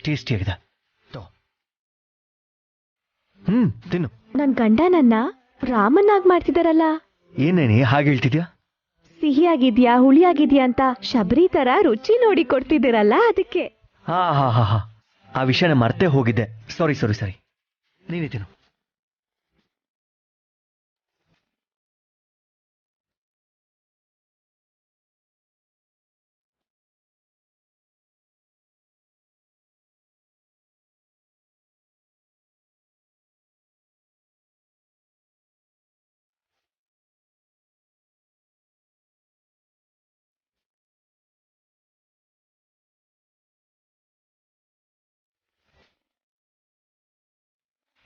Tasty ಆಗಿದೆ. ತಿನ್ನು. ನನ್ ಗಂಡ ನನ್ನ ರಾಮನ್ನಾಗ್ ಮಾಡ್ತಿದಾರಲ್ಲ. ಏನೇನಿ ಹಾಗೆ ಹೇಳ್ತಿದ್ಯಾ? ಸಿಹಿ ಆಗಿದ್ಯಾ ಹುಳಿ ಆಗಿದ್ಯಾ ಅಂತ ಶಬರಿ ತರ ರುಚಿ ನೋಡಿ ಕೊಡ್ತಿದ್ದೀರಲ್ಲ, ಅದಕ್ಕೆ. ಹಾ ಹಾ ಹಾ ಹಾ ಆ ವಿಷಯನ ಮರ್ತೇ ಹೋಗಿದ್ದೆ. ಸಾರಿ ಸಾರಿ ಸರಿ. ನೀನೇ ತಿನ್ನು.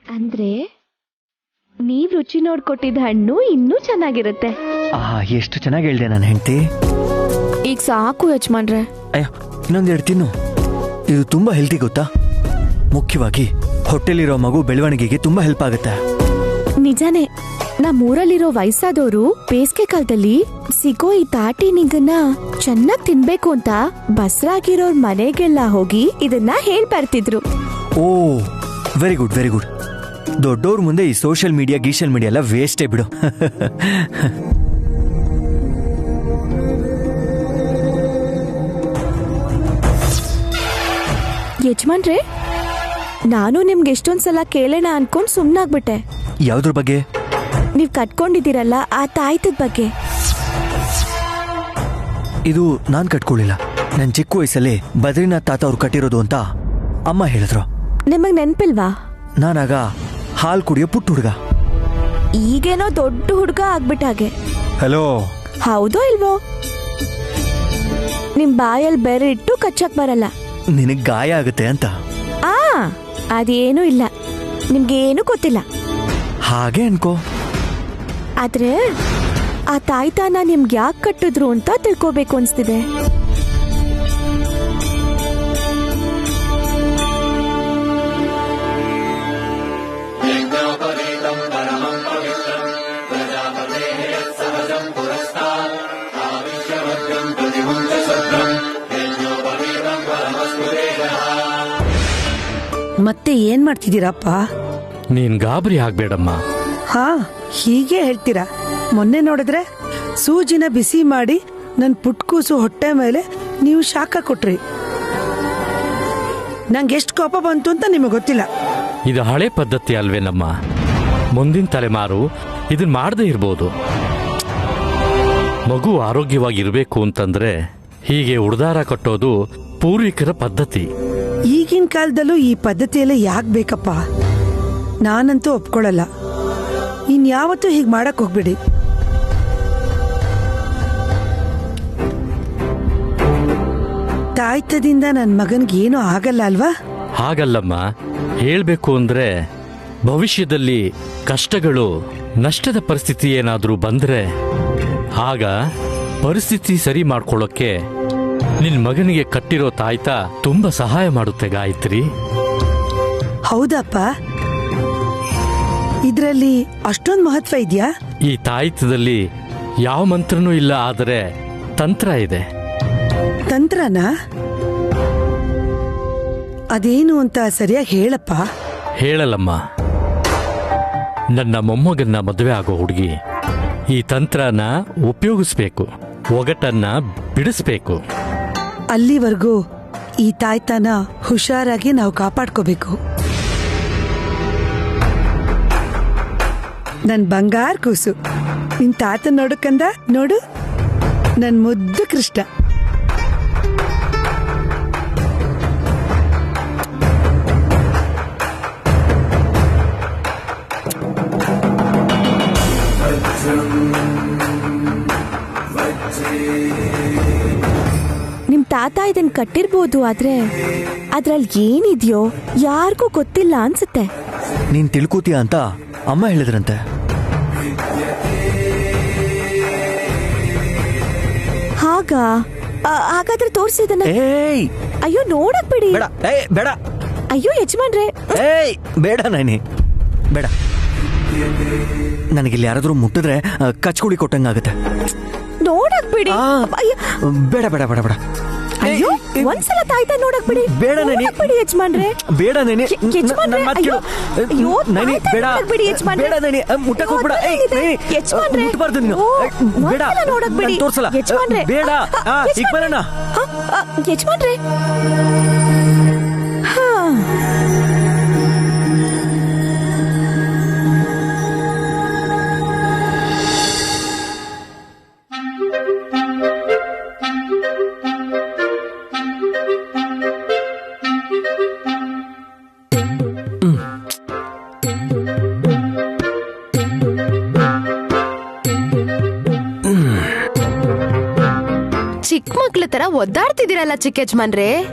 ಅಂದ್ರೆ ನೀವ್ ರುಚಿ ನೋಡ್ಕೊಟ್ಟಿದ್ದ ಹಣ್ಣು ಇನ್ನೂ ಚೆನ್ನಾಗಿರುತ್ತೆ. ಎಷ್ಟು ಚೆನ್ನಾಗಿ ಹೇಳ್ದೆ ನನ್ನ ಹೆಂಡತಿ. ಈಗ ಸಾಕು ಯಜಮಾನ್ರೆ. ಅಯ್ಯೋ ಇನ್ನೊಂದೆರಡು ತಿನ್ನು. ಇದು ತುಂಬಾ ಹೆಲ್ತಿ ಗೊತ್ತಾ? ಮುಖ್ಯವಾಗಿ ಹೊಟ್ಟೆಲಿರೋ ಮಗು ಬೆಳವಣಿಗೆಗೆ ತುಂಬಾ ಹೆಲ್ಪ್ ಆಗುತ್ತೆ. ನಿಜಾನೇ. ನಮ್ಮೂರಲ್ಲಿರೋ ವಯಸ್ಸಾದವರು ಬೇಸಿಗೆ ಕಾಲದಲ್ಲಿ ಸಿಗೋ ಈ ತಾಟಿ ನಿಂಗನ್ನ ಚೆನ್ನಾಗ್ ತಿನ್ಬೇಕು ಅಂತ ಬಸ್ರಾಗಿರೋರ್ ಮನೆಗೆಲ್ಲ ಹೋಗಿ ಇದನ್ನ ಹೇಳ್ಬರ್ತಿದ್ರು. ಓ ವೆರಿ ಗುಡ್ ವೆರಿ ಗುಡ್. ದೊಡ್ಡವ್ರ ಮುಂದೆ ಈ ಸೋಷಿಯಲ್ ಮೀಡಿಯಾ ಎಲ್ಲ ವೇಸ್ಟೇ ಬಿಡು. ಯಜಮಾನ್ರೆ, ನಾನು ನಿಮ್ಗೆ ಎಷ್ಟೊಂದ್ಸಲ ಕೇಳೋಣ ಅನ್ಕೊಂಡ್ ಸುಮ್ನಾಗ್ಬಿಟ್ಟೆ. ಯಾವ್ದ್ರ ಬಗ್ಗೆ? ನೀವ್ ಕಟ್ಕೊಂಡಿದ್ದೀರಲ್ಲ ಆ ತಾಯ್ತದ ಬಗ್ಗೆ. ಇದು ನಾನ್ ಕಟ್ಕೊಳ್ಳಿಲ್ಲ. ನನ್ ಚಿಕ್ಕ ವಯಸ್ಸಲ್ಲಿ ಬದ್ರಿನಾಥ್ ತಾತ ಅವ್ರು ಕಟ್ಟಿರೋದು ಅಂತ ಅಮ್ಮ ಹೇಳಿದ್ರು. ನಿಮಗ್ ನೆನ್ಪಿಲ್ವಾ? ನಾನಾಗ ಹಾಲ್ ಕುಡಿಯೋ ಪುಟ್ಟ ಹುಡುಗ. ಈಗೇನೋ ದೊಡ್ಡ ಹುಡುಗ ಆಗ್ಬಿಟ್ಟಾಗೆ. ಹಲೋ, ಹೌದೋ ಇಲ್ವೋ? ನಿಮ್ ಬಾಯಲ್ಲಿ ಬೇರೆ ಇಟ್ಟು ಕಚ್ಚಕ್ ಬರಲ್ಲ. ನಿನಗ್ ಗಾಯ ಆಗುತ್ತೆ ಅಂತ. ಅದೇನೂ ಇಲ್ಲ, ನಿಮ್ಗೇನು ಗೊತ್ತಿಲ್ಲ. ಹಾಗೆ ಅನ್ಕೋ. ಆದ್ರೆ ಆ ತಾಯ್ತಾನ ನಿಮ್ಗೆ ಯಾಕೆ ಕಟ್ಟಿದ್ರು ಅಂತ ತಿಳ್ಕೋಬೇಕು ಅನ್ಸ್ತಿದೆ. ಮತ್ತೆ ಏನ್ ಮಾಡ್ತಿದ್ದೀರಪ್ಪ? ನೀನ್ ಗಾಬರಿ ಆಗ್ಬೇಡಮ್ಮ. ಹಾ, ಹೀಗೆ ಹೇಳ್ತೀರಾ? ಮೊನ್ನೆ ನೋಡಿದ್ರೆ ಸೂಜಿನ ಬಿಸಿ ಮಾಡಿ ನನ್ ಪುಟ್ಕೂಸು ಹೊಟ್ಟೆ ಮೇಲೆ ನೀವು ಶಾಖ ಕೊಟ್ರಿ. ನಂಗೆ ಎಷ್ಟು ಕೋಪ ಬಂತು ಅಂತ ನಿಮಗೆ ಗೊತ್ತಿಲ್ಲ. ಇದು ಹಳೆ ಪದ್ಧತಿ ಅಲ್ವೇನಮ್ಮ? ಮುಂದಿನ ತಲೆಮಾರು ಇದನ್ ಮಾಡದೇ ಇರ್ಬೋದು. ಮಗು ಆರೋಗ್ಯವಾಗಿರ್ಬೇಕು ಅಂತಂದ್ರೆ ಹೀಗೆ ಉಡ್ದಾರ ಕಟ್ಟೋದು ಪೂರ್ವಿಕರ ಪದ್ಧತಿ. ಈಗಿನ ಕಾಲದಲ್ಲೂ ಈ ಪದ್ಧತಿಯೆಲ್ಲ ಯಾಕೆ ಬೇಕಪ್ಪ? ನಾನಂತೂ ಒಪ್ಕೊಳ್ಳಲ್ಲ. ಇನ್ಯಾವತ್ತೂ ಹೀಗೆ ಮಾಡಕ್ ಹೋಗ್ಬಿಡಿ. ತಾಯ್ತದಿಂದ ನನ್ ಮಗನ್ಗೆ ಏನೂ ಆಗಲ್ಲ ಅಲ್ವಾ? ಹಾಗಲ್ಲಮ್ಮ. ಹೇಳ್ಬೇಕು ಅಂದ್ರೆ ಭವಿಷ್ಯದಲ್ಲಿ ಕಷ್ಟಗಳು, ನಷ್ಟದ ಪರಿಸ್ಥಿತಿ ಏನಾದ್ರೂ ಬಂದ್ರೆ ಆಗ ಪರಿಸ್ಥಿತಿ ಸರಿ ಮಾಡ್ಕೊಳ್ಳೋಕೆ ನಿನ್ ಮಗನಿಗೆ ಕಟ್ಟಿರೋ ತಾಯ್ತ ತುಂಬಾ ಸಹಾಯ ಮಾಡುತ್ತೆ ಗಾಯತ್ರಿ. ಹೌದಪ್ಪ, ಇದ್ರಲ್ಲಿ ಅಷ್ಟೊಂದು ಮಹತ್ವ ಇದೆಯಾ? ಈ ತಾಯ್ತದಲ್ಲಿ ಯಾವ ಮಂತ್ರನೂ ಇಲ್ಲ, ಆದರೆ ತಂತ್ರ ಇದೆ. ತಂತ್ರನಾ? ಅದೇನು ಅಂತ ಸರಿಯಾಗಿ ಹೇಳಪ್ಪ. ಹೇಳಲ್ಲಮ್ಮ. ನನ್ನ ಮೊಮ್ಮಗನ್ನ ಮದುವೆ ಆಗೋ ಹುಡುಗಿ ಈ ತಂತ್ರನ ಉಪಯೋಗಿಸ್ಬೇಕು, ಒಗಟನ್ನ ಬಿಡಿಸ್ಬೇಕು. ಅಲ್ಲಿವರೆಗೂ ಈ ತಾಯ್ತನ ಹುಷಾರಾಗಿ ನಾವು ಕಾಪಾಡ್ಕೋಬೇಕು. ನನ್ ಬಂಗಾರ ಕೂಸು, ನಿನ್ ತಾತ ನೋಡಕಂದ ನೋಡು, ನನ್ ಮುದ್ದು ಕೃಷ್ಣ. ನಿಮ್ ತಾತ ಇದನ್ ಕಟ್ಟಿರ್ಬೋದು, ಆದ್ರೆ ಅದ್ರಲ್ಲಿ ಏನಿದ್ಯೋ ಯಾರಿಗೂ ಗೊತ್ತಿಲ್ಲ ಅನ್ಸುತ್ತೆ. ನೀನ್ ತಿಳ್ಕೋತೀಯ ಅಂತ ಅಮ್ಮ ಹೇಳಿದ್ರಂತೆ. ಹಾಗಾದ್ರೆ ತೋರ್ಸಿದನ. ಅಯ್ಯೋ ನೋಡಕ್ ಬಿಡಿ. ಬೇಡ. ಅಯ್ಯೋ ಯಜಮಾನ್ರೆ, ಬೇಡ ನಾನಿ, ಬೇಡ. ನನಗಿಲ್ಲಿ ಯಾರಾದ್ರೂ ಮುಟ್ಟಿದ್ರೆ ಕಚ್ಕುಡಿ ಕೊಟ್ಟಂಗಾಗತ್ತೆ. ನೋಡಕ್ ಬಿಡಿ. ಬೇಡ ಬೇಡ ಬೇಡ ಬೇಡ. ಅಯ್ಯೋ ಒಂದ್ಸಲ ತಾಯ್ತಾ ನೋಡಕ್ ಬಿಡಿ. ಬೇಡ ನೈನಿ. ನೋಡಕ್ ಬಿಡಿ ಯಜಮಾನ್ರೆ. ಬೇಡ ನೈನಿ, ಯಜಮಾನ್ರೆ, ನನ್ ಮಾತ್ ಕೇಳು. ಅಯ್ಯೋ, ನೈನಿ ತಾಯ್ತಾ ಬೇಡ, ನೋಡಕ್ ಬಿಡಿ ಯಜಮಾನ್ರೆ. ಬೇಡ ನೈನಿ, ಮುಟ್ಟಕ್ ಹೋಗ್ಬೇಡ. ನೈನಿ, ಯಜಮಾನ್ರೆ. ಮುಟ್ಬಾರ್ದು ನೀನು. ಓ, ಬೇಡ, ಒಂದ್ಸಲ ನೋಡಕ್ ಬಿಡಿ. ನಾನ್ ತೋರ್ಸಲ್ಲ. ಯಜಮಾನ್ರೆ. ಬೇಡ, ಈಗ ಬರೋಣ. ಯಜಮಾನ್ರೆ. ಹಾ. ಚಿಕ್ಕ ಮಕ್ಳ ತರ ಒದ್ದಾಡ್ತಿದ್ದೀರಲ್ಲ ಚಿಕ್ಕ ಯಜಮಾನ್ರೆ,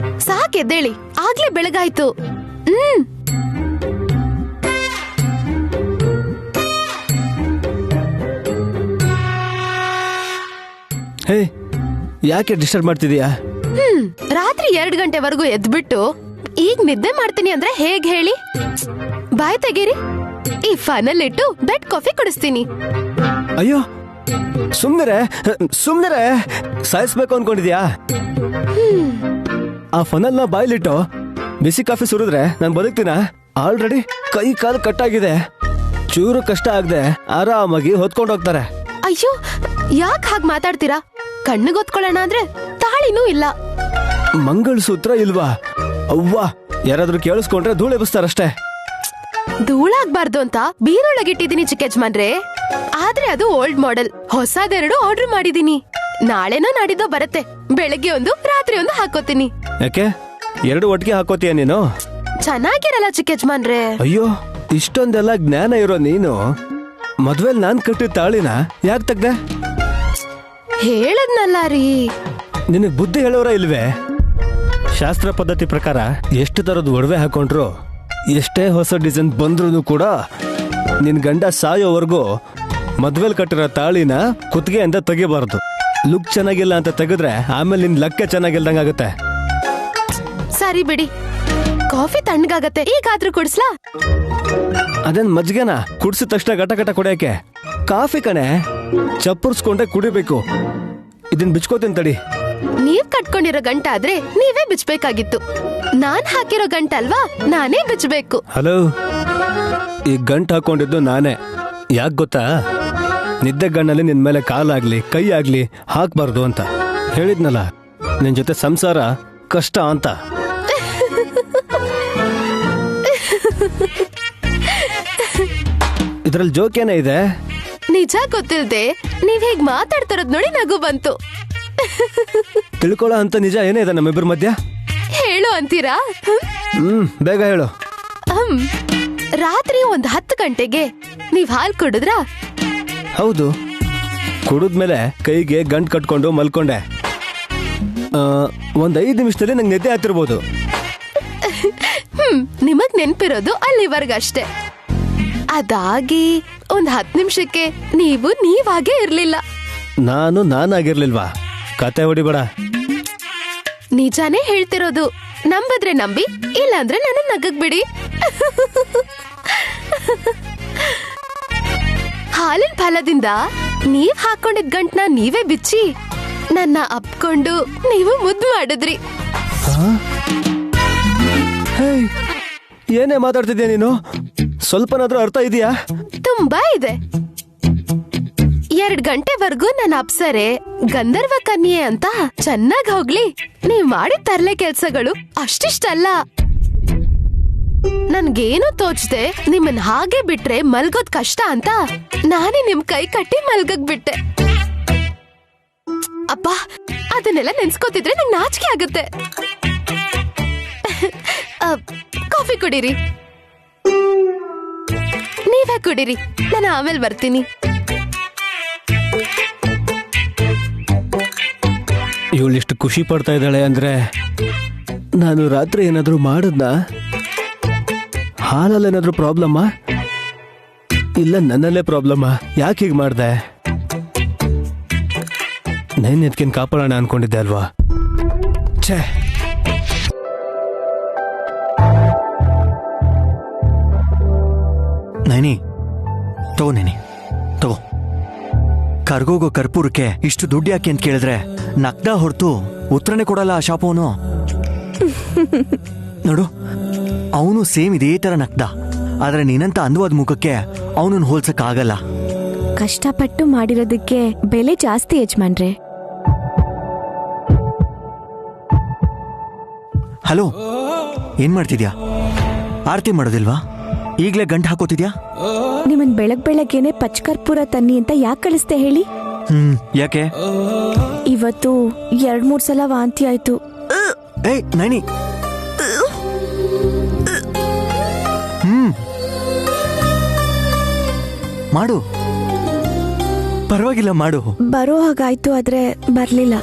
ಸಾಕ್ ಎದ್ದೇಳಿ, ಆಗ್ಲೇ ಬೆಳಗಾಯ್ತು. ಹೇ, ಯಾಕೆ ಡಿಸ್ಟರ್ಬ್ ಮಾಡ್ತಿದೀಯಾ? ರಾತ್ರಿ 2 ಗಂಟೆವರೆಗೂ ಎದ್ಬಿಟ್ಟು ಈಗ ನಿದ್ದೆ ಮಾಡ್ತೀನಿ ಅಂದ್ರೆ ಹೇಗ್ ಹೇಳಿ? ಬಾಯ್ ತೆಗೀರಿ, ಈ ಫನಲ್ಲಿಟ್ಟು ಬೆಡ್ ಕಾಫಿ ಕುಡಿಸ್ತೀನಿ. ಅಯ್ಯೋ, ಸುಮ್ನಿರೆ ಸುಮ್ನಿರೆ, ಸಾಯಿಸ್ಬೇಕು ಅನ್ಕೊಂಡಿದ್ಯಾ? ಆ ಫನಲ್ನ ಬಾಯ್ಲಿಟ್ಟು ಬಿಸಿ ಕಾಫಿ ಸುರಿದ್ರೆ ನಾನು ಬದುಕ್ತೀನ? ಆಲ್ರೆಡಿ ಕೈ ಕಾಲು ಕಟ್ಟಾಗಿದೆ, ಚೂರು ಕಷ್ಟ ಆಗದೆ ಆರಾಮಾಗಿ ಹೊತ್ಕೊಂಡು ಹೋಗ್ತಾರೆ. ಅಯ್ಯೋ, ಯಾಕೆ ಹಾಗೆ ಮಾತಾಡ್ತೀರಾ? ಕಣ್ಣಿಗೆ ಹೊತ್ಕೊಳ್ಳೋಣ ಅಂದ್ರೆ ತಾಳಿನೂ ಇಲ್ಲ. ಮಂಗಳಸೂತ್ರ ಇಲ್ವಾ? ಅವ್ವಾ, ಯಾರಾದ್ರೂ ಕೇಳಿಸ್ಕೊಂಡ್ರೆ ಧೂಳು ಎಬ್ಬಿಸ್ತಾರಷ್ಟೇ. ಧೂಳಾಗ್ಬಾರ್ದು ಅಂತ ಬೀರೊಳಗಿಟ್ಟಿದೀನಿ ಚಿಕ್ಕ ಯಜಮಾನ್ರೆ, ಆದ್ರೆ ಅದು ಓಲ್ಡ್ ಮಾಡೆಲ್. ಹೊಸದೆರಡು ಆರ್ಡರ್ ಮಾಡಿದೀನಿ, ನಾಳೆನೋ ನಾಡಿದ್ದೋ ಬರುತ್ತೆ. ಬೆಳಗ್ಗೆ ಒಂದು, ರಾತ್ರಿ ಒಂದು ಹಾಕೋತೀನಿ. ಯಾಕೆ ಎರಡು ಒಟ್ಟಿಗೆ ಹಾಕೋತೀಯ ನೀನು? ಚೆನ್ನಾಗಿರಲ್ಲ ಚಿಕ್ಕ ಯಜಮಾನ್ರೆ. ಅಯ್ಯೋ, ಇಷ್ಟೊಂದೆಲ್ಲ ಜ್ಞಾನ ಇರೋ ನೀನು ಮದ್ವೆಲ್ ನಾನ್ ಕಟ್ಟಿದ ತಾಳಿನ ಯಾಕೆ ತೆಗ್ದೆ? ಹೇಳದ್ನಲ್ಲ ರೀ. ನಿನಗ್ ಬುದ್ಧಿ ಹೇಳೋರ ಇಲ್ವೇ? ಶಾಸ್ತ್ರ ಪದ್ಧತಿ ಪ್ರಕಾರ ಎಷ್ಟು ತರದ್ ಒಡವೆ ಹಾಕೊಂಡ್ರು, ಎಷ್ಟೇ ಹೊಸ ಡಿಸೈನ್ ಬಂದ್ರು ಕೂಡ ನಿನ್ ಗಂಡ ಸಾಯೋವರೆಗೂ ಮದ್ವೆಲ್ ಕಟ್ಟಿರೋ ತಾಳಿನ ಕುತ್ತಿಗೆ ಅಂತ ತೆಗಿಬಾರ್ದು. ಲುಕ್ ಚೆನ್ನಾಗಿಲ್ಲ ಅಂತ ತೆಗೆದ್ರೆ ಆಮೇಲೆ ನಿನ್ ಲಕ್ಕ ಚೆನ್ನಾಗಿಲ್ದಂಗಾಗತ್ತೆ. ಸರಿ ಬಿಡಿ, ಕಾಫಿ ತಣ್ಣಗಾಗತ್ತೆ, ಈಗಾದ್ರೂ ಕುಡ್ಸ್ಲಾ? ಅದೇನ್ ಮಜ್ಗೆನ ಕುಡ್ಸಿದ ತಕ್ಷಣ ಗಟ ಗಟ ಕುಡಿಯಕ್ಕೆ? ಕಾಫಿ ಕಣೆ, ಚಪ್ಪರ್ಸ್ಕೊಂಡೆ ಕುಡಿಬೇಕು. ಇದನ್ ಬಿಚ್ಕೋತೀನಿ ತಡಿ. ನೀವ್ ಕಟ್ಕೊಂಡಿರೋ ಗಂಟ ಆದ್ರೆ ನೀವೇ ಬಿಚ್ಬೇಕಾಗಿತ್ತು. ನಾನ್ ಹಾಕಿರೋ ಗಂಟ ಅಲ್ವಾ, ನಾನೇ ಬಿಚ್ಬೇಕು. ಹಲೋ, ಈ ಗಂಟ್ ಹಾಕೊಂಡಿದ್ದು ನಾನೇ. ಯಾಕೆ ಗೊತ್ತಾ? ನಿದ್ದೆ ಗಣ್ಣಲ್ಲಿ ನಿನ್ ಮೇಲೆ ಕಾಲಾಗ್ಲಿ ಕೈ ಆಗ್ಲಿ ಹಾಕ್ಬಾರ್ದು ಅಂತ ಹೇಳಿದ್ನಲ್ಲ. ನಿನ್ ಜೊತೆ ಸಂಸಾರ ಕಷ್ಟ ಅಂತ. ಇದ್ರಲ್ಲಿ ಜೋಕೇನೇ ಇದೆ? ನಿಜ ಗೊತ್ತಿಲ್ದೆ ನೀವ್ ಹೇಗ್ ಮಾತಾಡ್ತಿರೋದ್ ನೋಡಿ ನಗು ಬಂತು. ತಿಳ್ಕೊಳ್ಳೋ ಅಂತ ನಿಜ ಏನೇ ಇದೆ ನಮ್ಮಿಬ್ಬರ ಮಧ್ಯ? ಹೇಳು ಅಂತೀರಾ? ಬೇಗ ಹೇಳು. ರಾತ್ರಿ 10 ಗಂಟೆಗೆ ನೀವ್ ಹಾಲ್ ಕುಡಿದ್ರಾ? ಹೌದು, ಕುಡಿದ್ಮೇಲೆ ಕೈಗೆ ಗಂಟ್ ಕಟ್ಕೊಂಡು ಮಲ್ಕೊಂಡೆ. 5 ನಿಮಿಷದಲ್ಲಿ ನಂಗೆ ನಿದ್ದೆ ಆಗ್ತಿರ್ಬೋದು. ನಿಮಗ್ ನೆನ್ಪಿರೋದು ಅಲ್ಲಿವರೆಗಷ್ಟೇ. ಅದಾಗಿ 10 ನಿಮಿಷಕ್ಕೆ ನೀವು ನೀವಾಗೇ ಇರ್ಲಿಲ್ಲ. ನಾನಾಗಿರ್ಲಿಲ್ವಾ? ಕತೆ ಹೊಡಿಬೇಡ. ನಿಜಾನೇ ಹೇಳ್ತಿರೋದು. ನಂಬದ್ರೆ ನಂಬಿ, ಇಲ್ಲ ಅಂದ್ರೆ ನನ್ನ ನಗಕ್ ಬಿಡಿ. ಹಾಲಿನ ಫಲದಿಂದ ನೀವ್ ಹಾಕೊಂಡಿದ್ ಗಂಟ್ನ ನೀವೇ ಬಿಚ್ಚಿ ನನ್ನ ಅಪ್ಕೊಂಡು ನೀವು ಮುದ್ದು ಮಾಡಿದ್ರಿ. ಏನೇ ಮಾತಾಡ್ತಿದ್ಯಾ ನೀನು? ಸ್ವಲ್ಪನಾದ್ರೂ ಅರ್ಥ ಇದೆಯಾ? ತುಂಬಾ ಇದೆ. 2 ಗಂಟೆವರೆಗೂ ನನ್ನ ಅಪ್ಸರೆ ಗಂಧರ್ವ ಕನ್ಯೆ ಅಂತ ಚೆನ್ನಾಗ್ ಹೋಗ್ಲಿ. ನೀವ್ ಮಾಡಿದ ತರ್ಲೆ ಕೆಲ್ಸಗಳು ಅಷ್ಟಿಷ್ಟಲ್ಲ. ನನ್ಗೇನು ತೋಚ್ದೆ ನಿಮ್ಮನ್ ಹಾಗೆ ಬಿಟ್ರೆ ಮಲ್ಗೋದ್ ಕಷ್ಟ ಅಂತ ನಾನೇ ನಿಮ್ ಕೈ ಕಟ್ಟಿ ಮಲ್ಗಕ್ ಬಿಟ್ಟೆ. ಅಪ್ಪ, ಅದನ್ನೆಲ್ಲ ನೆನ್ಸ್ಕೋತಿದ್ರೆ ನಂಗೆ ನಾಚಿಕೆ ಆಗುತ್ತೆ. ಕಾಫಿ ಕುಡೀರಿ. ನೀವೇ ಕುಡೀರಿ, ನಾನು ಆಮೇಲೆ ಬರ್ತೀನಿ. ಇವಳಿಷ್ಟು ಖುಷಿ ಪಡ್ತಾ ಇದ್ದಾಳೆ ಅಂದ್ರೆ ನಾನು ರಾತ್ರಿ ಏನಾದ್ರೂ ಮಾಡದ್ನಾ? ಹಾಲಲ್ಲಿ ಏನಾದ್ರೂ ಪ್ರಾಬ್ಲಮ್ಮಾ? ಇಲ್ಲ ನನ್ನಲ್ಲೇ ಪ್ರಾಬ್ಲಮ್ಮಾ? ಯಾಕೆ ಹೀಗೆ ಮಾಡ್ದೆ? ನೈನ್ ಎದ್ಕಿನ್ ಕಾಪಾಡೋಣ ಅನ್ಕೊಂಡಿದ್ದೆ ಅಲ್ವಾ? ಛೇ, ನೈನಿ ತಗೋ, ನೈನಿ ತಗೋ. ಕರ್ಗೋಗೋ ಕರ್ಪೂರಕ್ಕೆ ಇಷ್ಟು ದುಡ್ಡು ಯಾಕೆ ಅಂತ ಕೇಳಿದ್ರೆ ನಗ್ದ ಹೊರತು ಉತ್ತರನೇ ಕೊಡಲ್ಲ ಆ ಶಾಪವನು. ನೋಡು, ಅವನು ಸೇಮ್ ಇದೇ ತರ ನಗ್ದ. ಆದ್ರೆ ನೀನಂತ ಅಂದವಾದ ಮುಖಕ್ಕೆ ಅವನನ್ನು ಹೋಲ್ಸಕ್ ಆಗಲ್ಲ. ಕಷ್ಟಪಟ್ಟು ಮಾಡಿರೋದಕ್ಕೆ ಬೆಲೆ ಜಾಸ್ತಿ ಯಜಮಾನ್ರೆ. ಹಲೋ, ಏನ್ ಮಾಡ್ತಿದ್ಯಾ? ಆರತಿ ಮಾಡೋದಿಲ್ವಾ? ಈಗ್ಲೇ ಗಂಟು ಹಾಕೋತಿದ್ಯಾ? ನಿಮ್ಮನ್ ಬೆಳಗ್ಗೆನೆ ಪಚ್ಕರ್ಪೂರ ತನ್ನಿ ಅಂತ ಯಾಕೆ ಕಳಿಸ್ದೆ ಹೇಳಿ? ಯಾಕೆ? ಇವತ್ತು 2-3 ಸಲ ವಾಂತಿ ಆಯ್ತು. ಏಯ್ ನೈನಿ, ಮಾಡು, ಪರವಾಗಿಲ್ಲ ಮಾಡು. ಬರೋ ಹಾಗಾಯ್ತು, ಆದ್ರೆ ಬರ್ಲಿಲ್ಲ.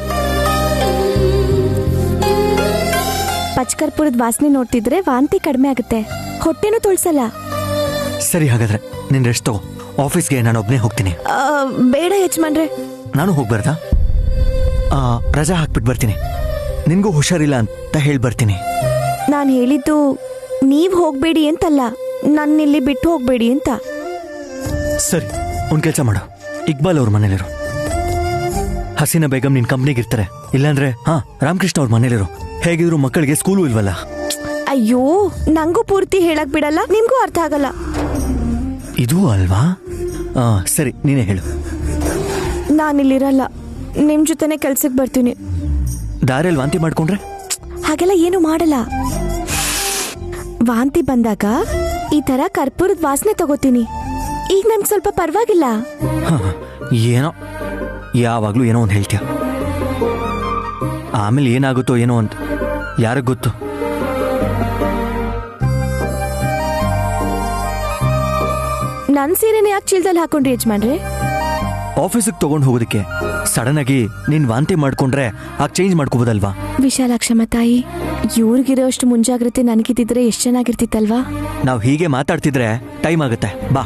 ಪಚ್ಕರ್ಪೂರದ ವಾಸನೆ ನೋಡ್ತಿದ್ರೆ ವಾಂತಿ ಕಡಿಮೆ ಆಗುತ್ತೆ, ಹೊಟ್ಟೆನೂ ತೊಳ್ಸಲ್ಲ. ಸರಿ, ಹಾಗಾದ್ರೆ ನಿನ್ ರೆಸ್ಟ್ ತಗೋ. ಆಫೀಸ್ಗೆ ನಾನು ಒಬ್ನೇ ಹೋಗ್ತೀನಿ. ಬೇಡ ಯಜಮಾನ್ರೆ. ನಾನು ಹೋಗ್ಬಾರ್ದಾ? ರಜಾ ಹಾಕ್ಬಿಟ್ಟು ಬರ್ತೀನಿ. ನಿನ್ಗೂ ಹುಷಾರಿಲ್ಲ ಅಂತ ಹೇಳಿ ಬರ್ತೀನಿ. ನಾನು ಹೇಳಿದ್ದು ನೀವ್ ಹೋಗ್ಬೇಡಿ ಅಂತಲ್ಲ, ನನ್ನಿಲ್ಲಿ ಬಿಟ್ಟು ಹೋಗ್ಬೇಡಿ ಅಂತ. ಸರಿ, ಒಂದ್ ಕೆಲಸ ಮಾಡು, ಇಕ್ಬಾಲ್ ಅವ್ರ ಮನೇಲಿರು. ಹಸೀನಾ ಬೇಗಂ ನಿನ್ ಕಂಪ್ನಿಗೆ ಇರ್ತಾರೆ. ಇಲ್ಲಾಂದ್ರೆ ರಾಮಕೃಷ್ಣ ಅವ್ರ ಮನೇಲಿರು. ಹೇಗಿದ್ರು ಮಕ್ಕಳಿಗೆ ಸ್ಕೂಲು ಇಲ್ವಲ್ಲ. ಅಯ್ಯೋ, ನಂಗೂ ಪೂರ್ತಿ ಹೇಳಕ್ ಬಿಡಲ್ಲ, ನಿಮ್ಗೂ ಅರ್ಥ ಆಗಲ್ಲ. ಇದು ಅಲ್ವಾ? ಸರಿ, ನೀನೇ ಹೇಳು. ನಾನಿಲ್ಲಿರಲ್ಲ, ನಿಮ್ ಜೊತೆನೆ ಕೆಲ್ಸಕ್ಕೆ ಬರ್ತೀನಿ. ದಾರಿಯಲ್ಲಿ ವಾಂತಿ ಮಾಡ್ಕೊಂಡ್ರೆ? ಹಾಗೆಲ್ಲ ಏನು ಮಾಡಲ್ಲ. ವಾಂತಿ ಬಂದಾಗ ಈ ತರ ಕರ್ಪೂರದ ವಾಸನೆ ತಗೋತೀನಿ. ಈಗ ನನ್ಗೆ ಸ್ವಲ್ಪ ಪರವಾಗಿಲ್ಲ. ಏನೋ, ಯಾವಾಗ್ಲೂ ಏನೋ ಒಂದು ಹೇಳ್ತೀಯ. ಆಮೇಲೆ ಏನಾಗುತ್ತೋ ಏನೋ ಅಂತ ಯಾರಿಗ್ ಗೊತ್ತು. ನನ್ ಸೀರೆನ ಯಾಕೆ ಚೀಲದಲ್ಲಿ ಹಾಕೊಂಡ್ರಿ ಯಜಮಾನ್ರೆ? ಆಫೀಸಿಗೆ ತಗೊಂಡು ಹೋಗೋದಕ್ಕೆ. ಸಡನ್ ಆಗಿ ನೀನ್ ವಾಂತಿ ಮಾಡ್ಕೊಂಡ್ರೆ ಆಗ ಚೇಂಜ್ ಮಾಡ್ಕೋಬೋದಲ್ವಾ? ವಿಶಾಲಾಕ್ಷಮ್ಮ ತಾಯಿ, ಇವ್ರಿಗಿರೋ ಅಷ್ಟು ಮುಂಜಾಗ್ರತೆ ನನಗಿದ್ದಿದ್ರೆ ಎಷ್ಟು ಚೆನ್ನಾಗಿರ್ತಿತ್ತಲ್ವಾ? ನಾವ್ ಹೀಗೆ ಮಾತಾಡ್ತಿದ್ರೆ ಟೈಮ್ ಆಗುತ್ತೆ. ಬಾ.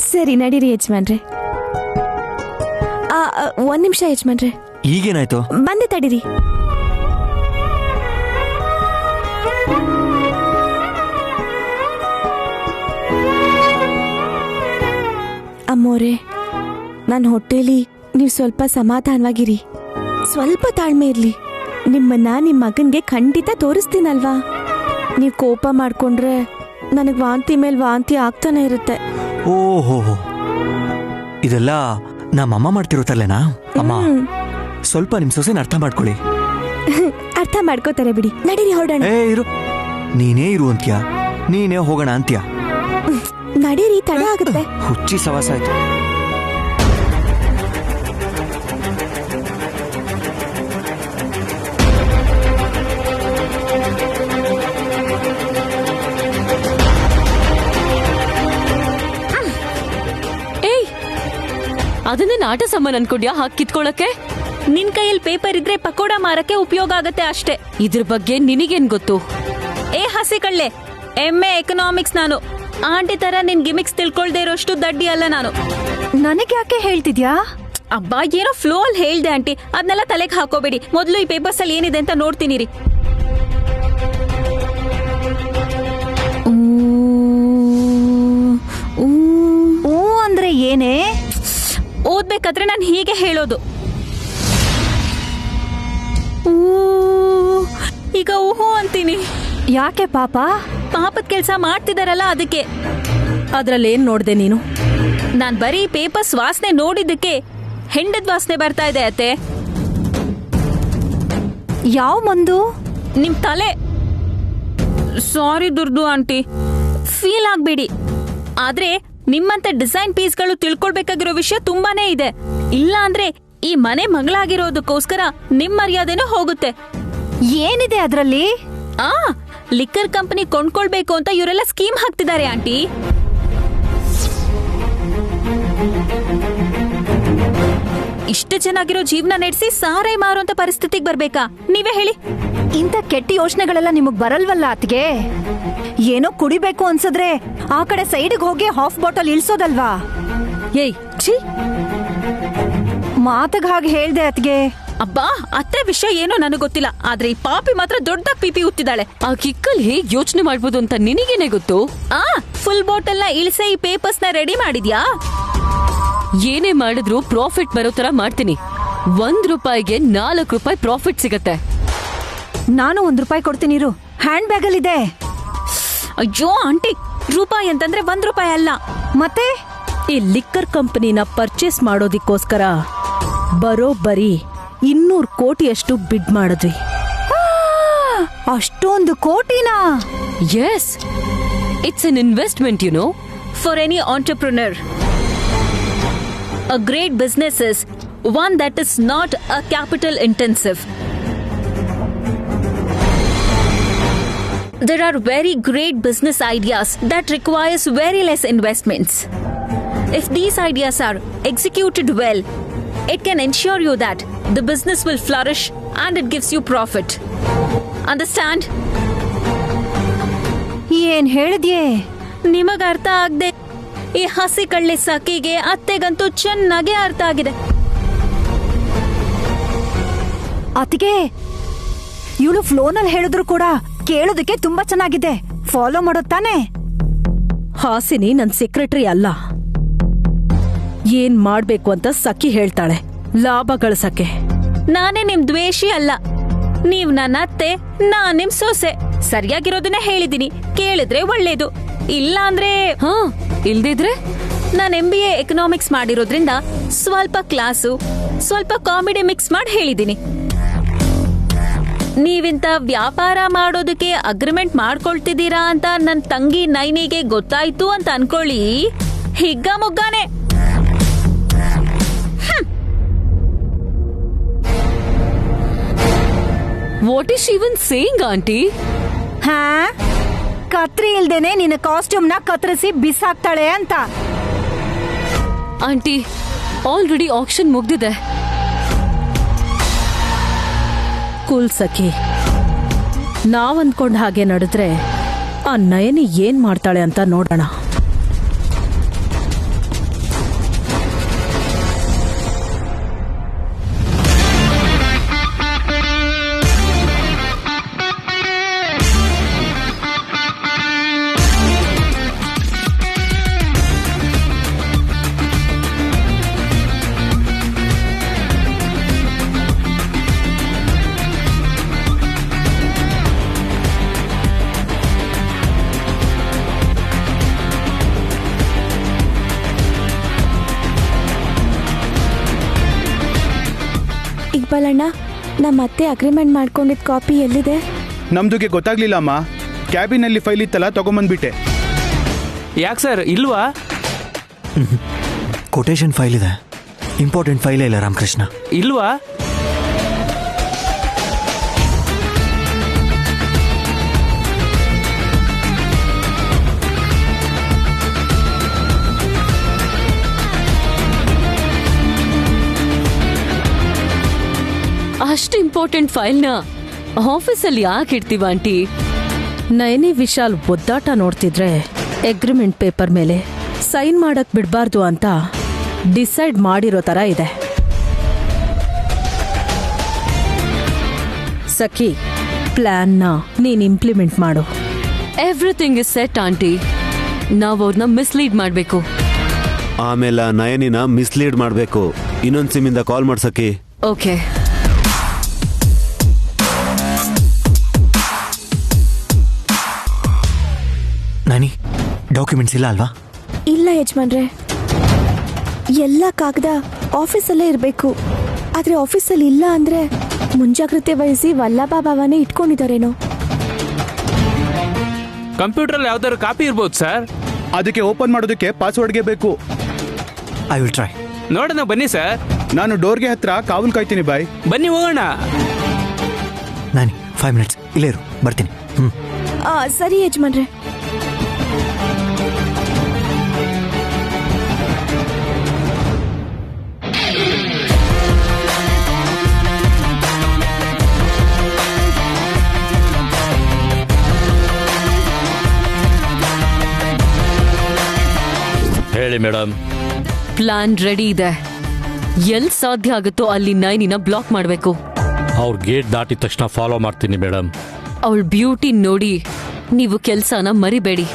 ಸರಿ, ನಡೀರಿ ಯಜಮಾನ್ರೆ. 1 ನಿಮಿಷ ಯಜಮಾನ್ರೆ. ಈಗೇನಾಯ್ತು? ಬಂದೆ, ತಡೀರಿ. ಅಮ್ಮೋರೆ, ನನ್ನ ಹೊಟ್ಟೆಲಿ ನೀವು ಸ್ವಲ್ಪ ಸಮಾಧಾನವಾಗಿರಿ. ಸ್ವಲ್ಪ ತಾಳ್ಮೆ ಇರ್ಲಿ. ನಿಮ್ಮನ್ನ ನಿಮ್ಮ ಮಗನ್ಗೆ ಖಂಡಿತ ತೋರಿಸ್ತೀನಲ್ವಾ? ನೀವು ಕೋಪ ಮಾಡ್ಕೊಂಡ್ರೆ ನನಗೆ ವಾಂತಿ ಮೇಲೆ ವಾಂತಿ ಆಗ್ತಾನೆ ಇರುತ್ತೆ. ಓಹೋ, ಇದೆಲ್ಲ ನಮ್ಮಮ್ಮ ಮಾಡ್ತಿರುತ್ತಲ್ಲೇನಾ? ಅಮ್ಮ, ಸ್ವಲ್ಪ ನಿಮ್ ಸೊಸೆನ ಅರ್ಥ ಮಾಡ್ಕೊಳ್ಳಿ. ಅರ್ಥ ಮಾಡ್ಕೋತಾರೆ ಬಿಡಿ. ನಡೀರಿ, ಹೊರಡೋಣ. ಇರು, ನೀನೇ ಇರು ಅಂತ್ಯಾ, ನೀನೇ ಹೋಗೋಣ ಅಂತ್ಯಾ. ನಡೀರಿ, ತಡ ಆಗುತ್ತೆ. ಹುಚ್ಚಿ ಸವಾಸ ಆಯ್ತು. ಅದನ್ನೇ ನಾಟ ಸಾಮಾನ್ ಅನ್ಕೊಂಡ್ಯಾ ಹಾಕಿ ಕಿತ್ಕೊಳಕ್ಕೆ? ನಿನ್ ಕೈಯಲ್ಲಿ ಪೇಪರ್ ಇದ್ರೆ ಪಕೋಡ ಮಾರಕ್ಕೆ ಉಪಯೋಗ ಆಗತ್ತೆ ಅಷ್ಟೇ. ಇದ್ರ ಬಗ್ಗೆ ನಿನಗೇನ್ ಗೊತ್ತು? ಹಸಿ ಕಳ್ಳೆ, MA ಎಕನಾಮಿಕ್ಸ್ ನಾನು. ಆಂಟಿ ತರ ನಿನ್ ಗಿಮಿಕ್ಸ್ ತಿಳ್ಕೊಳ್ದೇ ಇರೋಷ್ಟು ದಡ್ಡಿ ಅಲ್ಲ ನಾನು. ನನಗೆ ಯಾಕೆ ಹೇಳ್ತಿದ್ಯಾ? ಅಬ್ಬಾ, ಏನೋ ಫ್ಲೋ ಅಲ್ಲಿ ಹೇಳ್ದೆ ಆಂಟಿ, ಅದನ್ನೆಲ್ಲ ತಲೆಗೆ ಹಾಕೋಬೇಡಿ. ಮೊದಲು ಈ ಪೇಪರ್ಸ್ ಅಲ್ಲಿ ಏನಿದೆ ಅಂತ ನೋಡ್ತೀನಿ ರೀ. ಅಂದ್ರೆ ಏನೇ? ಓದ್ಬೇಕಾದ್ರೆ ನಾನು ಹೀಗೆ ಹೇಳೋದು. ಈಗ ಊಹು ಅಂತೀನಿ. ಯಾಕೆ ಪಾಪ? ಪಾಪದ ಕೆಲ್ಸ ಮಾಡ್ತಿದಾರಲ್ಲ ಅದಕ್ಕೆ. ಅದ್ರಲ್ಲೇನ್ ನೋಡ್ದೆ ನೀನು? ನಾನ್ ಬರೀ ಪೇಪರ್ಸ್ ವಾಸನೆ ನೋಡಿದ್ದಕ್ಕೆ ಹೆಂಡದ ವಾಸನೆ ಬರ್ತಾ ಇದೆ ಅತ್ತೆ. ಯಾವ ಮಂದು? ನಿಮ್ ತಲೆ. ಸಾರಿ ದುರ್ದು ಆಂಟಿ, ಫೀಲ್ ಆಗ್ಬೇಡಿ. ಆದ್ರೆ ನಿಮ್ಮಂತ ಡಿಸೈನ್ ಪೀಸ್ಗಳು ತಿಳ್ಕೊಳ್ಬೇಕಾಗಿರೋ ವಿಷಯ ತುಂಬಾನೇ ಇದೆ. ಇಲ್ಲ ಅಂದ್ರೆ ಈ ಮನೆ ಮಗಳಾಗಿರೋದಕ್ಕೋಸ್ಕರ ನಿಮ್ ಮರ್ಯಾದೆನೂ ಹೋಗುತ್ತೆ. ಏನಿದೆ ಅದ್ರಲ್ಲಿ? ಲಿಕ್ಕರ್ ಕಂಪನಿ ಕೊಂಡ್ಕೊಳ್ಬೇಕು ಅಂತ ಇವರೆಲ್ಲ ಸ್ಕೀಮ್ ಹಾಕ್ತಿದ್ದಾರೆ ಆಂಟಿ. ಇಷ್ಟು ಚೆನ್ನಾಗಿರೋ ಜೀವನ ನಡೆಸಿ ಸಾರಾಯಿ ಮಾರುವಂತ ಪರಿಸ್ಥಿತಿಗೆ ಬರ್ಬೇಕಾ? ನೀವೇ ಹೇಳಿ. ಇಂಥ ಕೆಟ್ಟ ಯೋಚನೆಗಳೆಲ್ಲ ನಿಮಗ್ ಬರಲ್ವಲ್ಲ ಅತ್ಗೆ? ಏನೋ ಕುಡಿಬೇಕು ಅನ್ಸಿದ್ರೆ ಆ ಕಡೆ ಸೈಡ್ಗೆ ಹೋಗಿ ಹಾಫ್ ಬಾಟಲ್ ಇಳ್ಸೋದಲ್ವಾ? ಏಯ್ ಛೀ, ಮಾತಗ್ ಹಾಗೆ ಹೇಳ್ದೆ ಅತ್ಗೆ. ಅಬ್ಬಾ, ಅತ್ತೆ ವಿಷಯ ಏನೋ ನನಗೆ ಗೊತ್ತಿಲ್ಲ. ಆದ್ರೆ ಈ ಪಾಪಿ ಮಾತ್ರ ದೊಡ್ಡದಾಗಿ ಪಿಪಿ ಉತ್ತಿದ್ದಾಳೆ. ಆ ಕಿಕ್ಕಲ್ ಹೇಗ್ ಯೋಚನೆ ಮಾಡ್ಬೋದು ಅಂತ ನಿನಗೇನೆ ಗೊತ್ತು? ಫುಲ್ ಬಾಟಲ್ ನ ಇಳಿಸೆ ಈ ಪೇಪರ್ಸ್ ನ ರೆಡಿ ಮಾಡಿದ್ಯಾ? ಏನೇ ಮಾಡಿದ್ರು ಪ್ರಾಫಿಟ್ ಬರೋ ತರ ಮಾಡ್ತೀನಿ. 1 ರೂಪಾಯಿಗೆ 4 ರೂಪಾಯಿ ಪ್ರಾಫಿಟ್ ಸಿಗತ್ತೆ. ನಾನು 1 ರೂಪಾಯಿ ಕೊಡ್ತೀನಿ ಇರು. ಹ್ಯಾಂಡ್ ಬ್ಯಾಗ್ ಅಲ್ಲಿ ಇದೆ. ಅಯ್ಯೋ ಆಂಟಿ, ರೂಪಾಯಿ ಅಂತಂದ್ರೆ ₹1 ಅಲ್ಲ. ಮತ್ತೆ ಈ ಲಿಕ್ಕರ್ ಕಂಪನಿನ ಪರ್ಚೇಸ್ ಮಾಡೋದಿಕ್ಕೋಸ್ಕರ ಬರೋಬ್ಬರಿ 200 ಕೋಟಿಯಷ್ಟು ಬಿಡ್ ಮಾಡಿದ್ವಿ. ಅಷ್ಟೊಂದು ಕೋಟಿನಾ? Yes, it's an investment, you know. For any entrepreneur, a great business is one that is not a capital intensive. There are very great business ideas that requires very less investments. If these ideas are executed well, it can ensure you that the business will flourish and it gives you profit. Understand? ಏನ್ ಹೇಳಿದ್ಯೆ? ನಿಮಗ ಅರ್ಥ ಆಗದೆ ಈ ಹಸಿ ಕಳ್ಳಿ ಸಖಿಗೆ ಅತ್ತೆಗಂತೂ ಚೆನ್ನಾಗಿ ಅರ್ಥ ಆಗಿದೆ. ಅತಿಗೆ ಇವಳು ಫ್ಲೋನಲ್ಲಿ ಹೇಳಿದ್ರು ಕೂಡ ಕೇಳೋದಕ್ಕೆ ತುಂಬಾ ಚೆನ್ನಾಗಿದೆ. ಫಾಲೋ ಮಾಡೋದ್ ತಾನೆ? ಹಾಸಿನಿ ನನ್ ಸೆಕ್ರೆಟರಿ ಅಲ್ಲ. ಏನ್ ಮಾಡ್ಬೇಕು ಅಂತ ಸಖಿ ಹೇಳ್ತಾಳೆ, ಲಾಭ ಗಳಿಸಕ್ಕೆ. ನಾನೇ ನಿಮ್ ದ್ವೇಷಿ ಅಲ್ಲ. ನೀವ್ ನನ್ನ ಅತ್ತೆ, ನಾನ್ ನಿಮ್ ಸೊಸೆ. ಸರಿಯಾಗಿರೋದನ್ನ ಹೇಳಿದೀನಿ. ಕೇಳಿದ್ರೆ ಒಳ್ಳೇದು, ಇಲ್ಲ ಅಂದ್ರೆ ಇಲ್ದಿದ್ರೆ ನಾನ್ MBA ಎಕನಾಮಿಕ್ಸ್ ಮಾಡಿರೋದ್ರಿಂದ ಸ್ವಲ್ಪ ಕ್ಲಾಸು, ಸ್ವಲ್ಪ ಕಾಮಿಡಿ ಮಿಕ್ಸ್ ಮಾಡಿ ಹೇಳಿದೀನಿ. ನೀವಿಂತ ವ್ಯಾಪಾರ ಮಾಡೋದಕ್ಕೆ ಅಗ್ರಿಮೆಂಟ್ ಮಾಡ್ಕೊಳ್ತಿದ್ದೀರಾ ಅಂತ ನನ್ ತಂಗಿ ನೈನಿಗೆ ಗೊತ್ತಾಯ್ತು ಅಂತ ಅನ್ಕೊಳ್ಳಿ, ಹಿಗ್ಗ ಮುಗ್ಗಾನೆ. What is she even saying, aunty? ಹಾ, ಕತ್ರಿ ಇಲ್ದೇನೆ ನಿನ್ನ ಕಾಸ್ಟ್ಯೂಮ್ನ ಕತ್ತರಿಸಿ ಬಿಸಾಕ್ತಾಳೆ ಅಂತ. ಆಂಟಿ, ಆಲ್ರೆಡಿ ಆಕ್ಷನ್ ಮುಗ್ದಿದೆ. ಕೂಲ್ ಸಖಿ, ನಾವಂದ್ಕೊಂಡ್ ಹಾಗೆ ನಡೆದ್ರೆ ಆ ನಯನಿ ಏನ್ ಮಾಡ್ತಾಳೆ ಅಂತ ನೋಡೋಣ. ಇಕ್ಬಾಲಣ್ಣ, ನಮ್ಮ ಅತ್ತೆ ಅಗ್ರಿಮೆಂಟ್ ಮಾಡ್ಕೊಂಡಿದ್ ಕಾಪಿ ಎಲ್ಲಿದೆ? ನಮ್ದುಗೆ ಗೊತ್ತಾಗ್ಲಿಲ್ಲ ಅಮ್ಮ. ಕ್ಯಾಬಿನಲ್ಲಿ ಫೈಲ್ ಇತ್ತಲ್ಲ, ತಗೊಂಬಂದ್ಬಿಟ್ಟೆ. ಯಾಕೆ ಸರ್ ಇಲ್ವಾ? ಕೊಟೇಶನ್ ಫೈಲ್ ಇದೆ, ಇಂಪಾರ್ಟೆಂಟ್ ಫೈಲೇ ಇಲ್ಲ ರಾಮಕೃಷ್ಣ. ಇಲ್ವಾ? ಅಷ್ಟು ಇಂಪಾರ್ಟೆಂಟ್ ಫೈಲ್ನ ಆಫೀಸಲ್ಲಿ ಯಾಕೆ ಇಡ್ತೀವ ಆಂಟಿ? ನಯನಿ ವಿಶಾಲ್ ಒದ್ದಾಟ ನೋಡ್ತಿದ್ರೆ ಅಗ್ರಿಮೆಂಟ್ ಪೇಪರ್ ಮೇಲೆ ಸೈನ್ ಮಾಡಕ್ ಬಿಡ್ಬಾರ್ದು ಅಂತ ಡಿಸೈಡ್ ಮಾಡಿರೋ ತರ ಇದೆ. ಸಖಿ, ಪ್ಲಾನ್ನ ನೀನ್ ಇಂಪ್ಲಿಮೆಂಟ್ ಮಾಡು. Everything is set aunty. ನಾವು ಅವ್ರನ್ನ ಮಿಸ್ಲೀಡ್ ಮಾಡಬೇಕು. ಆಮೇಲೆ ನಯನಿನ ಮಿಸ್ಲೀಡ್ ಮಾಡಬೇಕು. ಇನ್ನೊಂದು ಸಿಮ್ಮಿಂದ ಕಾಲ್ ಮಾಡ್ಸಕಿ. ಓಕೆ. ನಾನಿ, ಡಾಕ್ಯುಮೆಂಟ್ಸ್ ಇಲ್ಲ ಅಲ್ವಾ? ಇಲ್ಲ ಯಜಮಾನ್ರೆ, ಎಲ್ಲ ಕಾಗದ ಆಫೀಸಲ್ಲೇ ಇರಬೇಕು. ಆದ್ರೆ ಆಫೀಸಲ್ಲಿ ಇಲ್ಲ ಅಂದ್ರೆ ಮುಂಜಾಗ್ರತೆ ವಹಿಸಿ ವಲ್ಲಭ ಭಾವನೆ ಇಟ್ಕೊಂಡಿದಾರೇನೋ. ಕಂಪ್ಯೂಟರ್ ಯಾವ್ದಾದ್ರು ಕಾಪಿ ಇರ್ಬೋದು ಸರ್. ಅದಕ್ಕೆ ಓಪನ್ ಮಾಡೋದಕ್ಕೆ ಪಾಸ್ವರ್ಡ್ಗೆ ಬೇಕು. I will try. ನೋಡೋಣ ಬನ್ನಿ ಸರ್. ನಾನು ಡೋರ್ಗೆ ಹತ್ರ ಕಾವಲು ಕಾಯ್ತೀನಿ. ಬಾಯ್. ಬನ್ನಿ ಹೋಗೋಣ. ನಾನಿ, 5 ಮಿನಿಟ್ಸ್ ಇಲ್ಲೇ ಇರು, ಬರ್ತೀನಿ. ಸರಿ ಯಜಮಾನ್ರೆ. ಹೇಳಿ ಮೇಡಮ್. ಪ್ಲಾನ್ ರೆಡಿ ಇದೆ. ಎಲ್ ಸಾಧ್ಯ ಆಗುತ್ತೋ ಅಲ್ಲಿ ನೈನಿನ ಬ್ಲಾಕ್ ಮಾಡಬೇಕು. ಅವ್ರ ಗೇಟ್ ದಾಟಿದ ತಕ್ಷಣ ಫಾಲೋ ಮಾಡ್ತೀನಿ ಮೇಡಮ್. ಅವಳ ಬ್ಯೂಟಿ ನೋಡಿ ನೀವು ಕೆಲ್ಸನ ಮರಿಬೇಡಿ.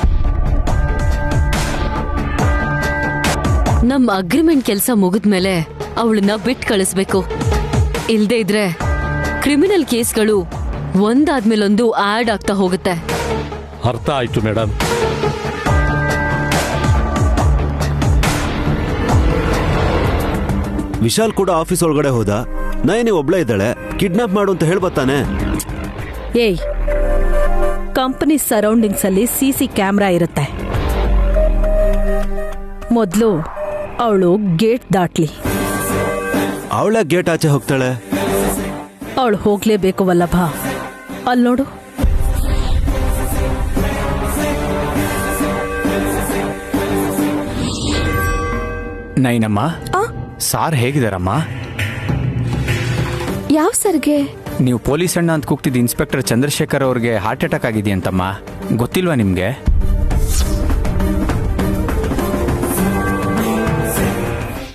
ನಮ್ಮ ಅಗ್ರಿಮೆಂಟ್ ಕೆಲಸ ಮುಗಿದ್ಮೇಲೆ ಅವಳನ್ನ ಬಿಟ್ಟು ಕಳಿಸ್ಬೇಕು. ಇಲ್ದೇ ಇದ್ರೆ ಕ್ರಿಮಿನಲ್ ಕೇಸ್ಗಳು ಒಂದಾದ್ಮೇಲೊಂದು ಆಡ್ ಆಗ್ತಾ ಹೋಗುತ್ತೆ. ಅರ್ಥ ಆಯ್ತು ಮೇಡಮ್. ವಿಶಾಲ್ ಕೂಡ ಆಫೀಸ್ ಒಳಗಡೆ ಹೋದ. ನಯನಿ ಒಬ್ಳೇ ಇದ್ದಾಳೆ. ಕಿಡ್ನಾಪ್ ಮಾಡು ಅಂತ ಹೇಳ್ಬತ್ತಾನೆ. ಏಯ್, ಕಂಪನಿ ಸರೌಂಡಿಂಗ್ಸ್ ಅಲ್ಲಿ ಸಿಸಿ ಕ್ಯಾಮ್ರಾ ಇರುತ್ತೆ. ಮೊದಲು ಅವಳು ಗೇಟ್ ದಾಟ್ಲಿ. ಅವಳ ಗೇಟ್ ಆಚೆ ಹೋಗ್ತಾಳೆ. ಅವಳು ಹೋಗ್ಲೇಬೇಕು ವಲ್ಲಭ. ಅಲ್ಲಿ ನೋಡು. ನೈನಮ್ಮ, ಸಾರ್ ಹೇಗಿದಾರಮ್ಮ? ಯಾವ ಸರ್ಗೆ? ನೀವು ಪೊಲೀಸ್ ಅಣ್ಣ ಅಂತ ಕೂಗ್ತಿದ್ದ ಇನ್ಸ್ಪೆಕ್ಟರ್ ಚಂದ್ರಶೇಖರ್ ಅವ್ರಿಗೆ ಹಾರ್ಟ್ ಅಟ್ಯಾಕ್ ಆಗಿದೆಯಂತಮ್ಮ, ಗೊತ್ತಿಲ್ವಾ ನಿಮ್ಗೆ?